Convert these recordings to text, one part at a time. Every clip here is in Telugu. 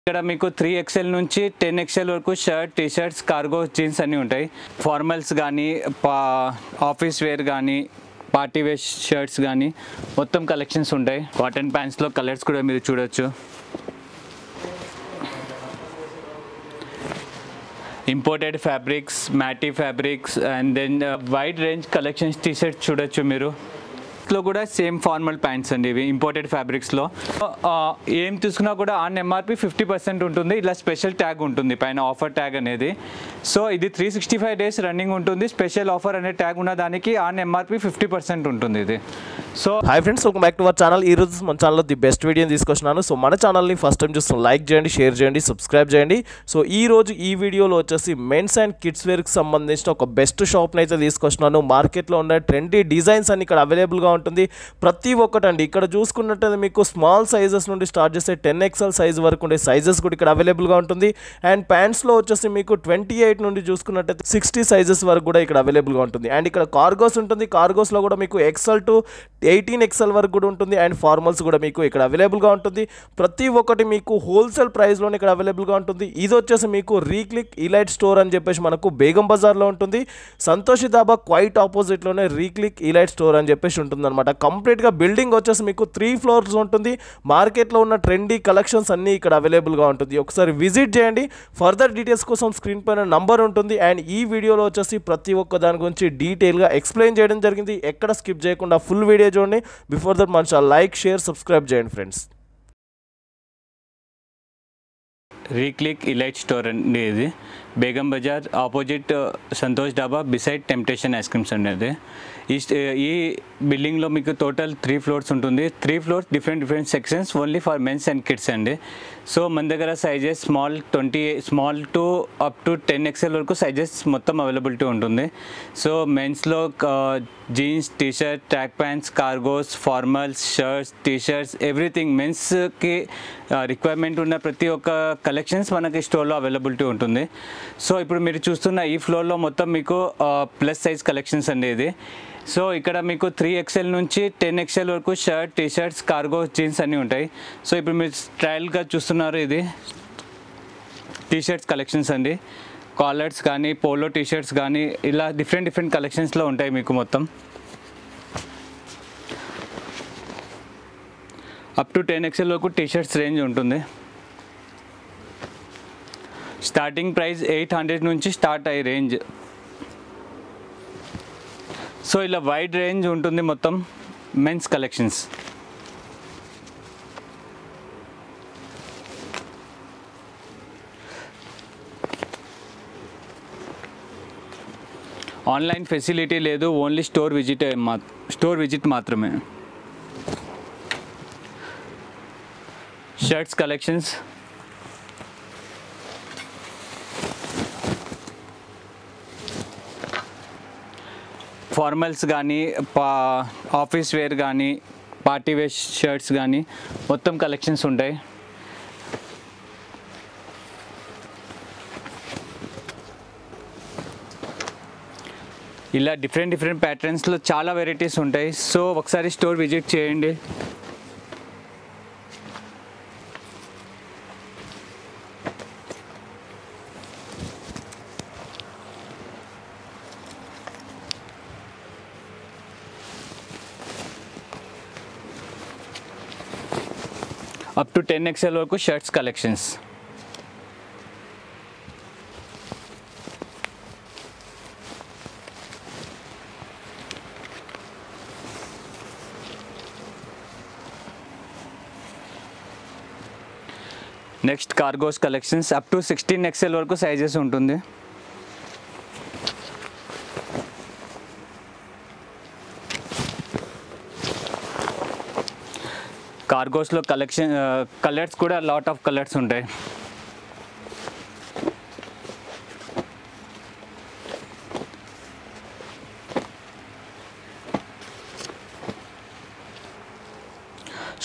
ఇక్కడ మీకు 3XL నుంచి 10XL వరకు shirt, T shirts, cargo, jeans అన్నీ ఉంటాయి. ఫార్మల్స్ కానీ, ఆఫీస్ వేర్ కానీ, పార్టీ వేర్ షర్ట్స్ కానీ మొత్తం కలెక్షన్స్ ఉంటాయి. కాటన్ ప్యాంట్స్లో కలర్స్ కూడా మీరు చూడొచ్చు. Imported fabrics, matty fabrics and then wide range collections T shirts చూడొచ్చు మీరు. లో కూడా సేమ్ ఫార్మల్ ప్యాంట్స్ అండి ఇవి ఇంపోర్టెడ్ ఫ్యాబ్రిక్స్లో. ఏం తీసుకున్నా కూడా ఆన్ ఎంఆర్పి 50% ఉంటుంది. ఇలా స్పెషల్ ట్యాగ్ ఉంటుంది పైన, ఆఫర్ ట్యాగ్ అనేది. సో ఇది 365 days రన్నింగ్ ఉంటుంది. స్పెషల్ ఆఫర్ అనే ట్యాగ్ ఉన్న దానికి ఆన్ ఎంఆర్పి 50% ఉంటుంది ఇది. So hi friends, welcome back to our channel. ఈ రోజు మన ఛానల్లో ది బెస్ట్ వీడియోని తీసుకొచ్చినాను. సో మన ఛానల్ని ఫస్ట్ టైం చూస్తాం, లైక్ చేయండి, షేర్ చేయండి, సబ్స్క్రైబ్ చేయండి. సో ఈ రోజు ఈ వీడియోలో వచ్చేసి మెన్స్ అండ్ కిడ్స్ వేర్కి సంబంధించిన ఒక బెస్ట్ షాప్ని అయితే తీసుకొచ్చినాను. మార్కెట్లో ఉన్న ట్రెండీ డిజైన్స్ అన్ని ఇక్కడ అవైలబుల్గా ఉంటుంది. ప్రతి ఒక్కటండి ఇక్కడ చూసుకున్నట్టయితే మీకు స్మాల్ సైజెస్ నుండి స్టార్ట్ చేస్తే 10XL సైజ్ వరకు ఉండే సైజెస్ కూడా ఇక్కడ అవైలబుల్గా ఉంటుంది. అండ్ ప్యాంట్స్లో వచ్చేసి మీకు 28 నుండి చూసుకున్నట్టయితే 60 సైజెస్ వరకు కూడా ఇక్కడ అవైలబుల్గా ఉంటుంది. అండ్ ఇక్కడ కార్గోస్ ఉంటుంది. కార్గోస్లో కూడా మీకు XL to 18XL వరకు కూడా ఉంటుంది. అండ్ ఫార్మల్స్ కూడా మీకు ఇక్కడ అవైలబుల్గా ఉంటుంది. ప్రతి ఒక్కటి మీకు హోల్సేల్ ప్రైస్లోనే ఇక్కడ అవైలబుల్గా ఉంటుంది. ఇది వచ్చేసి మీకు రీక్లిక్ ఇలైట్ స్టోర్ అని చెప్పేసి మనకు బేగం బజార్లో ఉంటుంది. సంతోషి దాబా క్వైట్ ఆపోజిట్లోనే రీక్లిక్ ఇలైట్ స్టోర్ అని చెప్పేసి ఉంటుంది అనమాట. కంప్లీట్గా బిల్డింగ్ వచ్చేసి మీకు 3 floors ఉంటుంది. మార్కెట్లో ఉన్న ట్రెండీ కలెక్షన్స్ అన్నీ ఇక్కడ అవైలబుల్గా ఉంటుంది. ఒకసారి విజిట్ చేయండి. ఫర్దర్ డీటెయిల్స్ కోసం స్క్రీన్ పైన నంబర్ ఉంటుంది. అండ్ ఈ వీడియోలో వచ్చేసి ప్రతి ఒక్క దాని గురించి డీటెయిల్గా ఎక్స్ప్లెయిన్ చేయడం జరిగింది. ఎక్కడ స్కిప్ చేయకుండా ఫుల్ వీడియో చూడండి. బిఫోర్ దట్ మన లైక్, షేర్, సబ్స్క్రైబ్ చేయండి ఫ్రెండ్స్. రీక్లిక్ ఇలైట్ స్టోర్ అండి ఇది. బేగం బజార్ ఆపోజిట్ సంతోష్ డాబా బిసైడ్ టెంప్టేషన్ ఐస్ క్రీమ్స్ అనేది. ఈ బిల్డింగ్లో మీకు టోటల్ 3 floors ఉంటుంది. 3 floors different sections only for mens and kids అండి. సో మన దగ్గర sizes small to up to 10XL వరకు సైజెస్ మొత్తం అవైలబిలిటీ ఉంటుంది. సో మెన్స్లో jeans, T shirt, track pants, cargos, formals, shirts, T shirts, everything మెన్స్కి రిక్వైర్మెంట్ ఉన్న ప్రతి ఒక్క కలెక్షన్స్ మనకి స్టోర్లో అవైలబిలిటీ ఉంటుంది. సో ఇప్పుడు మీరు చూస్తున్న ఈ ఫ్లోర్లో మొత్తం మీకు ప్లస్ సైజ్ కలెక్షన్స్ అండి ఇది. సో ఇక్కడ మీకు 3XL నుంచి 10XL వరకు shirt, T shirts, cargo, jeans అన్నీ ఉంటాయి. సో ఇప్పుడు మీరు ట్రయల్గా చూస్తున్నారు, ఇది టీ షర్ట్స్ కలెక్షన్స్ అండి. కాలర్స్ కానీ, పోలో టీ షర్ట్స్ కానీ ఇలా డిఫరెంట్ కలెక్షన్స్లో ఉంటాయి మీకు మొత్తం. అప్ టు 10XL వరకు టీ షర్ట్స్ రేంజ్ ఉంటుంది. స్టార్టింగ్ ప్రైస్ 800 నుంచి స్టార్ట్ అయ్యే రేంజ్. సో ఇలా వైడ్ రేంజ్ ఉంటుంది మొత్తం మెన్స్ కలెక్షన్స్. ఆన్లైన్ ఫెసిలిటీ లేదు, ఓన్లీ స్టోర్ విజిట్ మాత్రమే. షర్ట్స్ కలెక్షన్స్, ఫార్మల్స్ కానీ, ఆఫీస్ వేర్ కానీ, పార్టీ వేర్ షర్ట్స్ కానీ మొత్తం కలెక్షన్స్ ఉంటాయి. ఇలా డిఫరెంట్ ప్యాటర్న్స్లో చాలా వెరైటీస్ ఉంటాయి. సో ఒకసారి స్టోర్ విజిట్ చేయండి. అప్ టు 10XL వరకు shirts collections. Next cargos collections. Up to 16XL వరకు సైజెస్ ఉంటుంది. కార్గోస్లో కలర్స్ కూడా లాట్ ఆఫ్ కలర్స్ ఉంటాయి.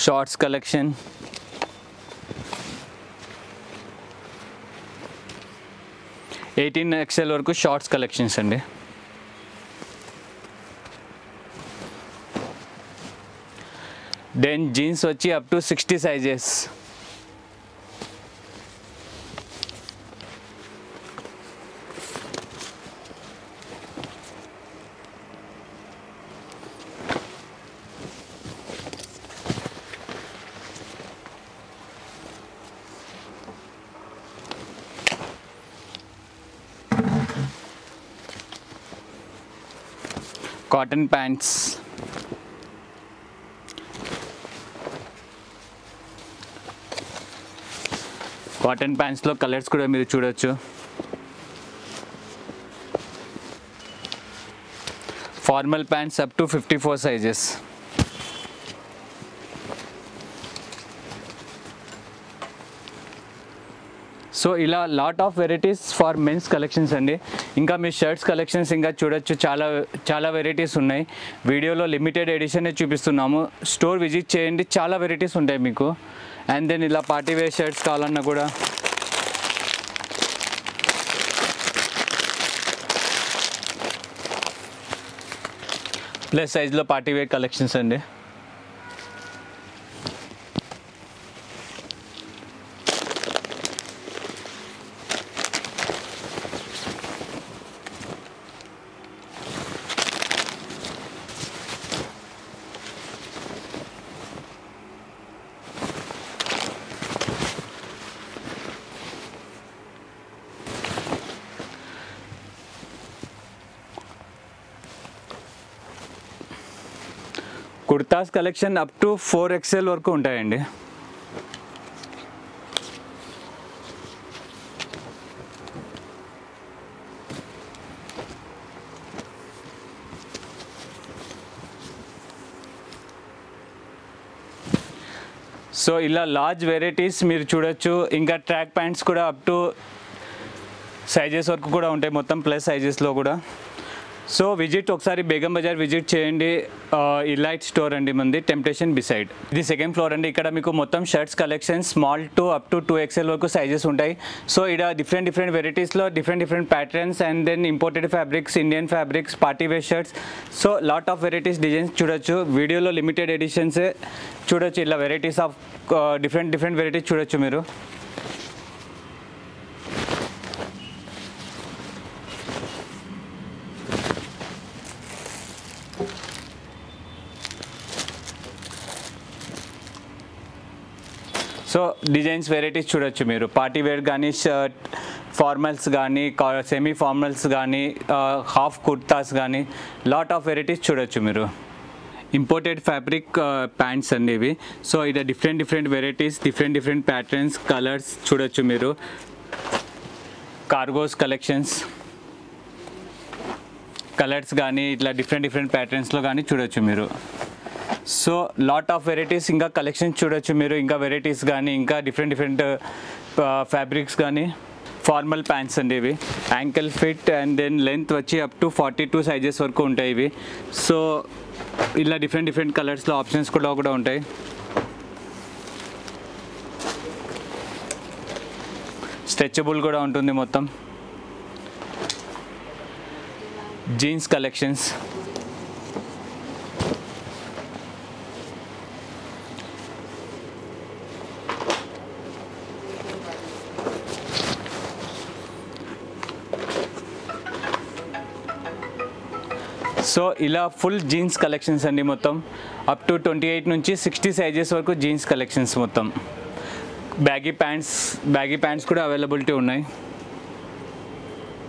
షార్ట్స్ కలెక్షన్, 18XL వరకు షార్ట్స్ కలెక్షన్స్ అండి. దెన్ జీన్స్ వచ్చి up to 60 sizes. Cotton pants, cotton ప్యాంట్స్లో కలర్స్ కూడా మీరు చూడొచ్చు. Formal pants up to 54 sizes. So ఇలా lot of varieties for mens collections అండి. ఇంకా మీ షర్ట్స్ కలెక్షన్స్ ఇంకా చూడొచ్చు, చాలా వెరైటీస్ ఉన్నాయి. వీడియోలో లిమిటెడ్ ఎడిషనే చూపిస్తున్నాము. స్టోర్ విజిట్ చేయండి, చాలా వెరైటీస్ ఉంటాయి మీకు. అండ్ దెన్ ఇలా పార్టీ వేర్ షర్ట్స్ కావాలన్నా కూడా ప్లస్ సైజ్లో పార్టీ వేర్ కలెక్షన్స్ అండి. Kurtas collection up to 4XL వరకు ఉంటాయండి. సో ఇలా లార్జ్ వెరైటీస్ మీరు చూడొచ్చు. ఇంకా ట్రాక్ ప్యాంట్స్ కూడా అప్ టు సైజెస్ వరకు కూడా ఉంటాయి, మొత్తం ప్లస్ సైజెస్లో కూడా. సో ఒకసారి బేగం బజార్ విజిట్ చేయండి. ఇలైట్ స్టోర్ అండి మంది, టెంప్టేషన్ బిసైడ్. ఇది సెకండ్ ఫ్లోర్ అండి. ఇక్కడ మీకు మొత్తం shirts collection small to up to 2XL వరకు సైజెస్ ఉంటాయి. సో ఇక్కడ డిఫరెంట్ వెరైటీస్లో different patterns and then imported fabrics, Indian fabrics, party wear shirts. So lot of varieties, designs చూడొచ్చు. వీడియోలో లిమిటెడ్ ఎడిషన్స్ చూడొచ్చు. ఇలా వెరైటీస్ ఆఫ్ డిఫరెంట్ వెరైటీస్ చూడొచ్చు మీరు. సో డిజైన్స్ వెరైటీస్ చూడొచ్చు మీరు. పార్టీ వేర్ కానీ, షర్ట్ ఫార్మల్స్ కానీ, సెమీ ఫార్మల్స్ కానీ, హాఫ్ కుర్తాస్ కానీ, లాట్ ఆఫ్ వెరైటీస్ చూడొచ్చు మీరు. ఇంపోర్టెడ్ ఫ్యాబ్రిక్ ప్యాంట్స్ అండి ఇవి. సో ఇది different varieties, different patterns, colours చూడొచ్చు మీరు. కార్గోస్ కలెక్షన్స్, కలర్స్ కానీ ఇట్లా డిఫరెంట్ ప్యాటర్న్స్లో కానీ చూడొచ్చు మీరు. సో లాట్ ఆఫ్ వెరైటీస్, ఇంకా కలెక్షన్స్ చూడొచ్చు మీరు. ఇంకా వెరైటీస్ కానీ, ఇంకా డిఫరెంట్ ఫ్యాబ్రిక్స్ కానీ. ఫార్మల్ ప్యాంట్స్ అండి ఇవి, ankle fit and then length వచ్చి అప్ టు 42 సైజెస్ వరకు ఉంటాయి ఇవి. సో ఇలా డిఫరెంట్ కలర్స్లో ఆప్షన్స్ కూడా ఉంటాయి. స్ట్రెచబుల్ కూడా ఉంటుంది మొత్తం. జీన్స్ కలెక్షన్స్, సో ఇలా ఫుల్ జీన్స్ కలెక్షన్స్ అండి మొత్తం. అప్ టు 28 నుంచి 60 సైజెస్ వరకు జీన్స్ కలెక్షన్స్ మొత్తం. బ్యాగీ ప్యాంట్స్ కూడా అవైలబిలిటీ ఉన్నాయి.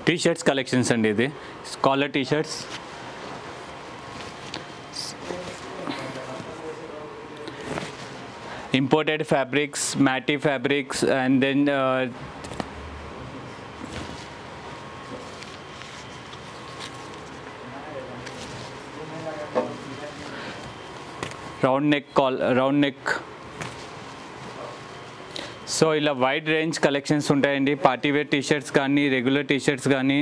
టీషర్ట్స్ కలెక్షన్స్ అండి ఇది, collar T shirts. Imported fabrics, matty fabrics and then round neck. So ఇలా వైడ్ రేంజ్ కలెక్షన్స్ ఉంటాయండి. పార్టీ వేర్ టీషర్ట్స్ కానీ, రెగ్యులర్ టీషర్ట్స్ కానీ.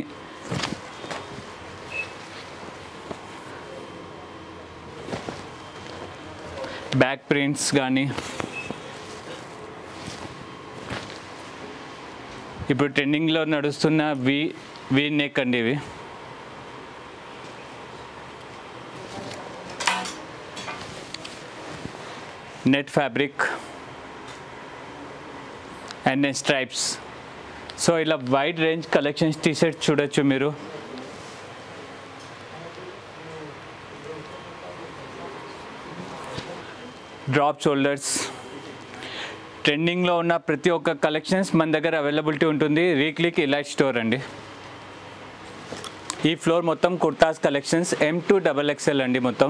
బ్యాక్ ప్రింట్స్ కానీ. ఇప్పుడు ట్రెండింగ్లో నడుస్తున్న వి నెక్ అండి ఇవి. Net fabric and then stripes. So ఇలా వైడ్ రేంజ్ కలెక్షన్స్ టీషర్ట్స్ చూడొచ్చు మీరు. డ్రాప్ షోల్డర్స్, ట్రెండింగ్లో ఉన్న ప్రతి ఒక్క కలెక్షన్స్ మన దగ్గర అవైలబిలిటీ ఉంటుంది. రీక్లిక్ ఇలైట్ స్టోర్ అండి. ఈ ఫ్లోర్ మొత్తం కుర్తాస్ కలెక్షన్స్ M2XXL అండి మొత్తం.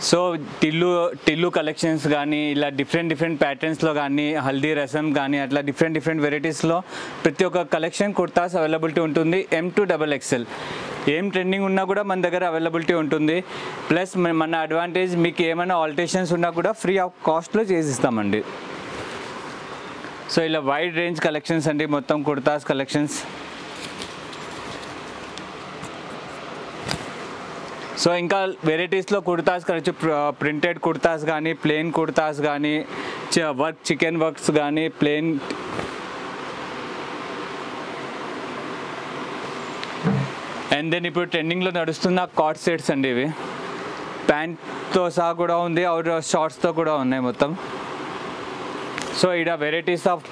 సో టిల్లు కలెక్షన్స్ కానీ ఇలా డిఫరెంట్ ప్యాటర్న్స్లో కానీ హల్దీ రసం కానీ అట్లా డిఫరెంట్ వెరైటీస్లో ప్రతి ఒక్క కలెక్షన్ కుర్తాస్ అవైలబిలిటీ ఉంటుంది. M2XXL ఏం ట్రెండింగ్ ఉన్నా కూడా మన దగ్గర అవైలబిలిటీ ఉంటుంది. ప్లస్ మన అడ్వాంటేజ్ మీకు ఏమైనా ఆల్టరేషన్స్ ఉన్నా కూడా ఫ్రీ ఆఫ్ కాస్ట్లో చేసిస్తామండి. సో ఇలా వైడ్ రేంజ్ కలెక్షన్స్ అండి మొత్తం కుర్తాస్ కలెక్షన్స్. సో ఇంకా వెరైటీస్లో కుర్తాస్ కలిసి ప్రింటెడ్ కుర్తాస్ కానీ ప్లెయిన్ కుర్తాస్ కానీ వర్క్ చికెన్ వర్క్స్ కానీ ప్లెయిన్ అండ్ దెన్ ఇప్పుడు ట్రెండింగ్లో నడుస్తున్న కార్డ్ సెట్స్ అండి. ఇవి ప్యాంట్తో సహా కూడా ఉంది, ఆర్ షార్ట్స్తో కూడా ఉన్నాయి మొత్తం. సో ఇక్కడ వెరైటీస్ ఆఫ్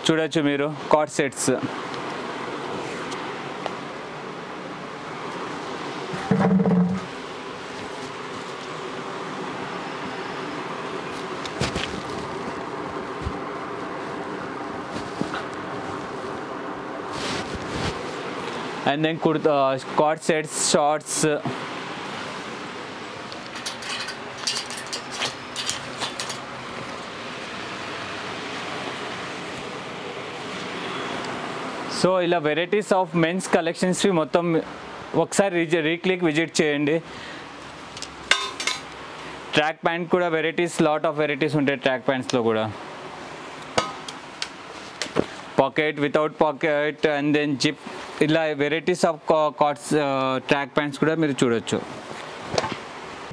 చూడొచ్చు మీరు cord sets. And then cord sets, shorts. So ఇలా వెరైటీస్ ఆఫ్ మెన్స్ కలెక్షన్స్ మొత్తం ఒకసారి రీక్లిక్ విజిట్ చేయండి. ట్రాక్ ప్యాంట్ కూడా వెరైటీస్ లాట్ ఆఫ్ వెరైటీస్ ఉంటాయి ట్రాక్ ప్యాంట్స్లో కూడా. Pocket, without pocket and then zip, ఇలా varieties of cords track pants కూడా మీరు చూడొచ్చు.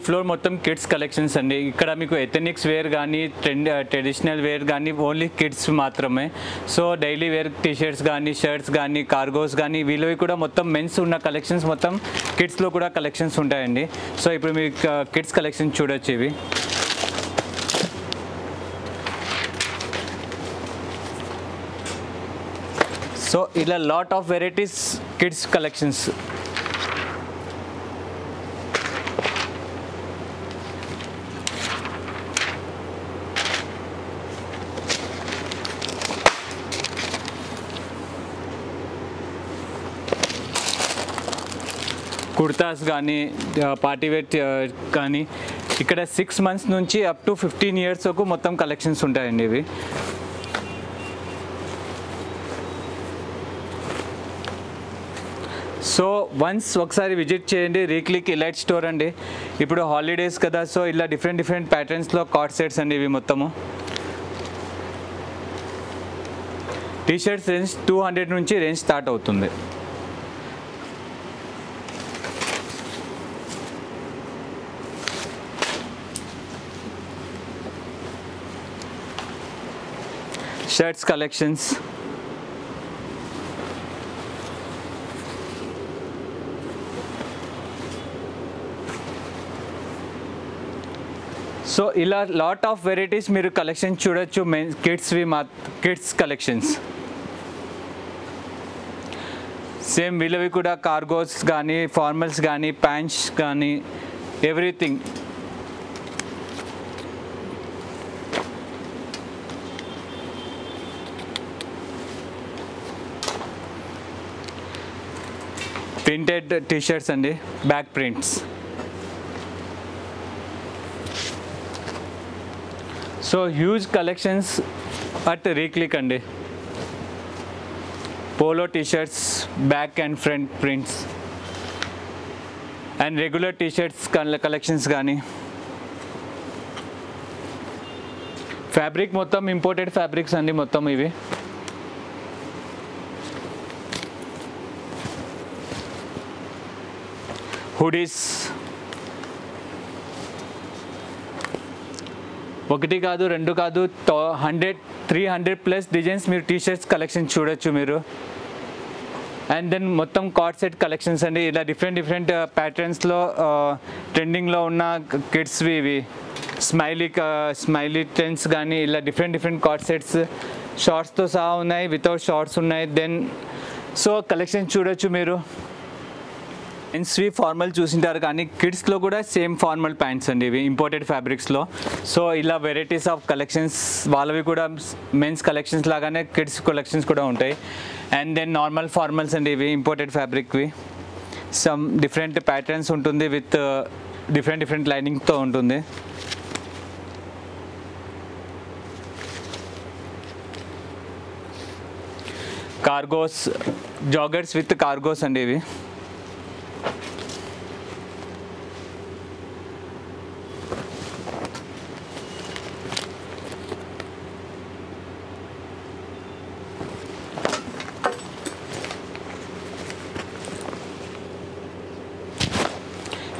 ఫ్లోర్ మొత్తం కిడ్స్ కలెక్షన్స్ అండి. ఇక్కడ మీకు ఎథనిక్స్ వేర్ కానీ ట్రెడిషనల్ వేర్ కానీ ఓన్లీ కిడ్స్ మాత్రమే. సో డైలీ వేర్ టీషర్ట్స్ కానీ షర్ట్స్ కానీ కార్గోస్ కానీ వీళ్ళవి కూడా మొత్తం మెన్స్ ఉన్న కలెక్షన్స్ మొత్తం కిడ్స్లో కూడా కలెక్షన్స్ ఉంటాయండి. సో ఇప్పుడు మీకు కిడ్స్ కలెక్షన్ చూడొచ్చు. ఇవి సో ఇలా lot of varieties kids collections. Kurtas కానీ పార్టీ వేర్ కానీ ఇక్కడ 6 months నుంచి అప్ టు 15 years వరకు మొత్తం కలెక్షన్స్ ఉంటాయండి ఇవి. సో వన్స్ ఒకసారి విజిట్ చేయండి రీక్లిక్ ఇలైట్ స్టోర్ అండి. ఇప్పుడు హాలిడేస్ కదా, సో ఇలా డిఫరెంట్ ప్యాటర్న్స్లో కార్డ్ సెట్స్ అండి ఇవి మొత్తము. టీషర్ట్స్ రేంజ్ 200 నుంచి రేంజ్ స్టార్ట్ అవుతుంది. Shirts collections. సో ఇలా లాట్ ఆఫ్ వెరైటీస్ మీరు కలెక్షన్ చూడొచ్చు. కిడ్స్ కలెక్షన్స్ సేమ్ వీళ్ళవి కూడా కార్గోస్ కానీ ఫార్మల్స్ కానీ ప్యాంట్స్ కానీ ఎవ్రీథింగ్. ప్రింటెడ్ టీషర్ట్స్ అండి, back prints. So huge collections at Reclick అండి. Polo T shirts back and front prints and regular T shirts collections కానీ ఫ్యాబ్రిక్ మొత్తం ఇంపోర్టెడ్ ఫ్యాబ్రిక్స్ అండి మొత్తం ఇవి. హుడీస్ ఒకటి కాదు రెండు కాదు 100-300+ డిజైన్స్ మీరు టీషర్ట్స్ కలెక్షన్ చూడొచ్చు మీరు. అండ్ దెన్ మొత్తం కార్డ్ సెట్ కలెక్షన్స్ అండి. ఇలా డిఫరెంట్ ప్యాటర్న్స్లో ట్రెండింగ్లో ఉన్న కిడ్స్వి ఇవి స్మైలీ టెన్స్ కానీ ఇలా డిఫరెంట్ కార్డ్ సెట్స్ షార్ట్స్తో సహా ఉన్నాయి, వితౌట్ షార్ట్స్ ఉన్నాయి. దెన్ సో కలెక్షన్ చూడొచ్చు మీరు. మెన్స్వి ఫార్మల్ చూసింటారు కానీ కిడ్స్లో కూడా సేమ్ ఫార్మల్ ప్యాంట్స్ అండి ఇవి ఇంపోర్టెడ్ ఫ్యాబ్రిక్స్లో. సో ఇలా వెరైటీస్ ఆఫ్ కలెక్షన్స్ వాళ్ళవి కూడా మెన్స్ కలెక్షన్స్ లాగానే కిడ్స్ కలెక్షన్స్ కూడా ఉంటాయి. అండ్ దెన్ నార్మల్ ఫార్మల్స్ అండి ఇవి ఇంపోర్టెడ్ ఫ్యాబ్రిక్వి. సమ్ డిఫరెంట్ ప్యాటర్న్స్ ఉంటుంది విత్ డిఫరెంట్ లైనింగ్తో ఉంటుంది. కార్గోస్ జాగర్స్ విత్ కార్గోస్ అండి ఇవి.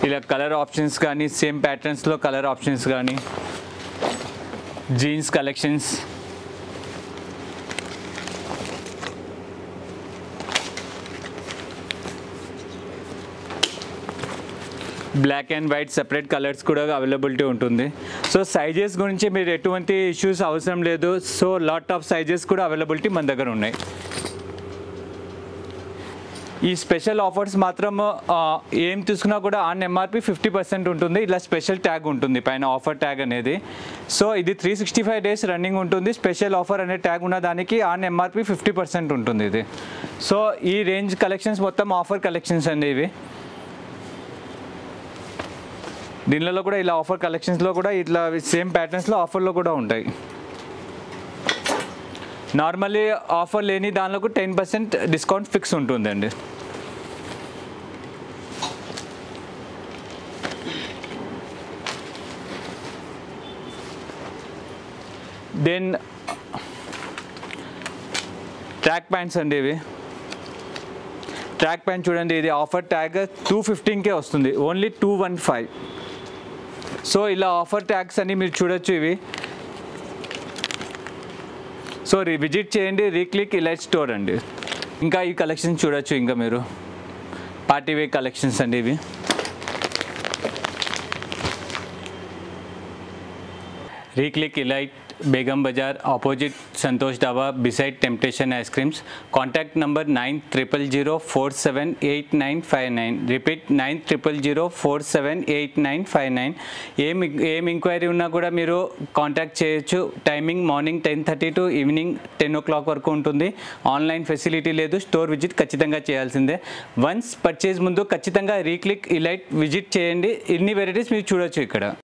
ఇలా కలర్ ఆప్షన్స్ కానీ సేమ్ ప్యాటర్న్స్లో కలర్ ఆప్షన్స్ కానీ jeans collections, black and white separate colours కూడా అవైలబిలిటీ ఉంటుంది. సో సైజెస్ గురించి మీరు ఎటువంటి ఇష్యూస్ అవసరం లేదు. సో లాట్ ఆఫ్ సైజెస్ కూడా అవైలబిలిటీ మన దగ్గర ఉన్నాయి. ఈ స్పెషల్ ఆఫర్స్ మాత్రం ఏం తీసుకున్నా కూడా ఆన్ ఎంఆర్పి 50% ఉంటుంది. ఇలా స్పెషల్ ట్యాగ్ ఉంటుంది పైన, ఆఫర్ ట్యాగ్ అనేది. సో ఇది 365 days రన్నింగ్ ఉంటుంది. స్పెషల్ ఆఫర్ అనే ట్యాగ్ ఉన్న దానికి ఆన్ ఎంఆర్పి 50% ఉంటుంది ఇది. సో ఈ రేంజ్ కలెక్షన్స్ మొత్తం ఆఫర్ కలెక్షన్స్ అండి ఇవి. దీనిలో కూడా ఇలా ఆఫర్ కలెక్షన్స్లో కూడా ఇట్లా సేమ్ ప్యాటర్న్స్లో ఆఫర్లో కూడా ఉంటాయి. నార్మల్లీ ఆఫర్ లేని దానిలో 10% డిస్కౌంట్ ఫిక్స్ ఉంటుందండి. దెన్ ట్రాక్ ప్యాంట్స్ అండి ఇవి. ట్రాక్ ప్యాంట్ చూడండి, ఇది ఆఫర్ ట్యాగ్ 215K వస్తుంది, ఓన్లీ 215. సో ఇలా ఆఫర్ ట్యాగ్స్ అన్ని మీరు చూడొచ్చు ఇవి. సో విజిట్ చేయండి రీక్లిక్ ఇలైట్ స్టోర్ అండి. ఇంకా ఈ కలెక్షన్స్ చూడొచ్చు. ఇంకా మీరు పార్టీ వేర్ కలెక్షన్స్ అండి ఇవి. రీక్లిక్ ఇలైట్, బేగం బజార్, ఆపోజిట్ సంతోష్ డాబా, beside temptation ice creams. Contact number 9000478959. Repeat 9000478959. ఏం ఎంక్వైరీ ఉన్నా కూడా మీరు కాంటాక్ట్ చేయొచ్చు. Timing morning 10:30 to evening 10 o'clock వరకు ఉంటుంది. ఆన్లైన్ ఫెసిలిటీ లేదు. స్టోర్ విజిట్ ఖచ్చితంగా చేయాల్సిందే. వన్స్ పర్చేజ్ ముందు ఖచ్చితంగా రీక్లిక్ ఇలైట్ విజిట్ చేయండి. ఇన్ని వెరైటీస్ మీరు చూడొచ్చు ఇక్కడ.